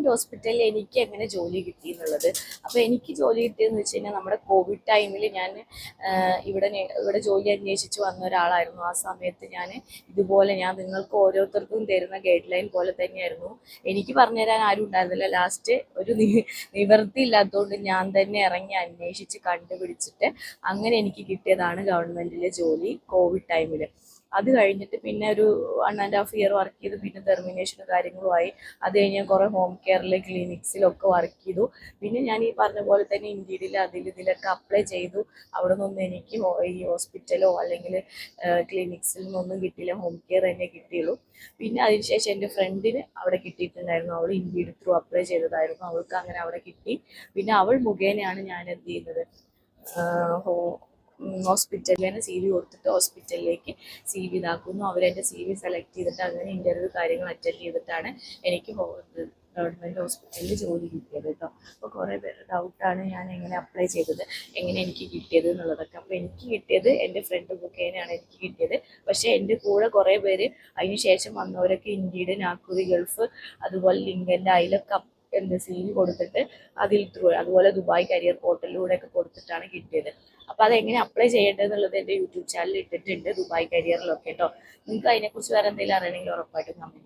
ഹോസ്പിറ്റലിൽ എനിക്ക് എങ്ങനെ ജോലി കിട്ടി എന്നുള്ളത്. അപ്പോൾ എനിക്ക് ജോലി കിട്ടിയെന്ന് വെച്ച് കഴിഞ്ഞാൽ നമ്മുടെ കോവിഡ് ടൈമിൽ ഞാൻ ഇവിടെ ജോലി അന്വേഷിച്ച് വന്ന ഒരാളായിരുന്നു. ആ സമയത്ത് ഞാൻ നിങ്ങൾക്ക് ഓരോരുത്തർക്കും തരുന്ന ഗൈഡ് ലൈൻ പോലെ തന്നെയായിരുന്നു. എനിക്ക് പറഞ്ഞുതരാൻ ആരും ഉണ്ടായിരുന്നില്ല. ലാസ്റ്റ് ഒരു നിവൃത്തി ഇല്ലാത്തതുകൊണ്ട് ഞാൻ തന്നെ ഇറങ്ങി അന്വേഷിച്ച് കണ്ടുപിടിച്ചിട്ട് അങ്ങനെ എനിക്ക് കിട്ടിയതാണ് ഗവൺമെൻറ്റിലെ ജോലി കോവിഡ് ടൈമിൽ. അത് കഴിഞ്ഞിട്ട് പിന്നെ ഒരു 1.5 ഇയർ വർക്ക് ചെയ്തു. പിന്നെ ടെർമിനേഷനും കാര്യങ്ങളുമായി. അത് കഴിഞ്ഞ് കുറേ ഹോം കെയറിൽ ക്ലിനിക്സിലൊക്കെ വർക്ക് ചെയ്തു. പിന്നെ ഞാൻ ഈ പറഞ്ഞ പോലെ തന്നെ ഇൻഡീഡിൽ ഇതിലൊക്കെ അപ്ലൈ ചെയ്തു. അവിടെ നിന്നൊന്നും എനിക്ക് ഈ ഹോസ്പിറ്റലോ അല്ലെങ്കിൽ ക്ലിനിക്സിൽ നിന്നൊന്നും കിട്ടിയില്ല. ഹോം കെയർ തന്നെ കിട്ടിയുള്ളൂ. പിന്നെ അതിനുശേഷം എൻ്റെ ഫ്രണ്ടിന് അവിടെ കിട്ടിയിട്ടുണ്ടായിരുന്നു. അവൾ ഇൻഡീഡ് ത്രൂ അപ്ലൈ ചെയ്തതായിരുന്നു. അവൾക്ക് അങ്ങനെ അവിടെ കിട്ടി. പിന്നെ അവൾ മുഖേനയാണ് ഞാൻ എന്ത് ചെയ്യുന്നത്, ഹോസ്പിറ്റലിൽ തന്നെ CV കൊടുത്തിട്ട് ഹോസ്പിറ്റലിലേക്ക് CV ഇതാക്കുന്നു. അവരെൻ്റെ CV സെലക്ട് ചെയ്തിട്ട് അങ്ങനെ ഇൻ്റർവ്യൂ കാര്യങ്ങൾ അറ്റൻഡ് ചെയ്തിട്ടാണ് എനിക്ക് ഗവൺമെൻറ് ഹോസ്പിറ്റലിൽ ജോലി കിട്ടിയത് കേട്ടോ. അപ്പോൾ കുറേ പേര് ഡൗട്ടാണ് ഞാൻ എങ്ങനെ അപ്ലൈ ചെയ്തത്, എങ്ങനെ എനിക്ക് കിട്ടിയത് എന്നുള്ളതൊക്കെ. അപ്പോൾ എനിക്ക് കിട്ടിയത് എൻ്റെ ഫ്രണ്ട് മുഖേനയാണ് എനിക്ക് കിട്ടിയത്. പക്ഷേ എൻ്റെ കൂടെ കുറേ പേര് അതിന് ശേഷം വന്നവരൊക്കെ ഇൻഡീഡ്, നാക്കുറി ഗൾഫ്, അതുപോലെ ലിങ്കൻ്റെ അതിലൊക്കെ CV കൊടുത്തിട്ട് അതിൽ ത്രൂ, അതുപോലെ ദുബായ് കരിയർ പോർട്ടലിലൂടെയൊക്കെ കൊടുത്തിട്ടാണ് കിട്ടിയത്. അപ്പോൾ അതെങ്ങനെ അപ്ലൈ ചെയ്യേണ്ടത് എന്നുള്ളത് എൻ്റെ യൂട്യൂബ് ചാനലിൽ ഇട്ടിട്ടുണ്ട്, ദുബായ് കരിയറിലൊക്കെ കേട്ടോ. നിങ്ങൾക്ക് അതിനെക്കുറിച്ച് വേറെ എന്തെങ്കിലും അറിയണമെങ്കിൽ ഉറപ്പായിട്ടും കമൻറ്റ്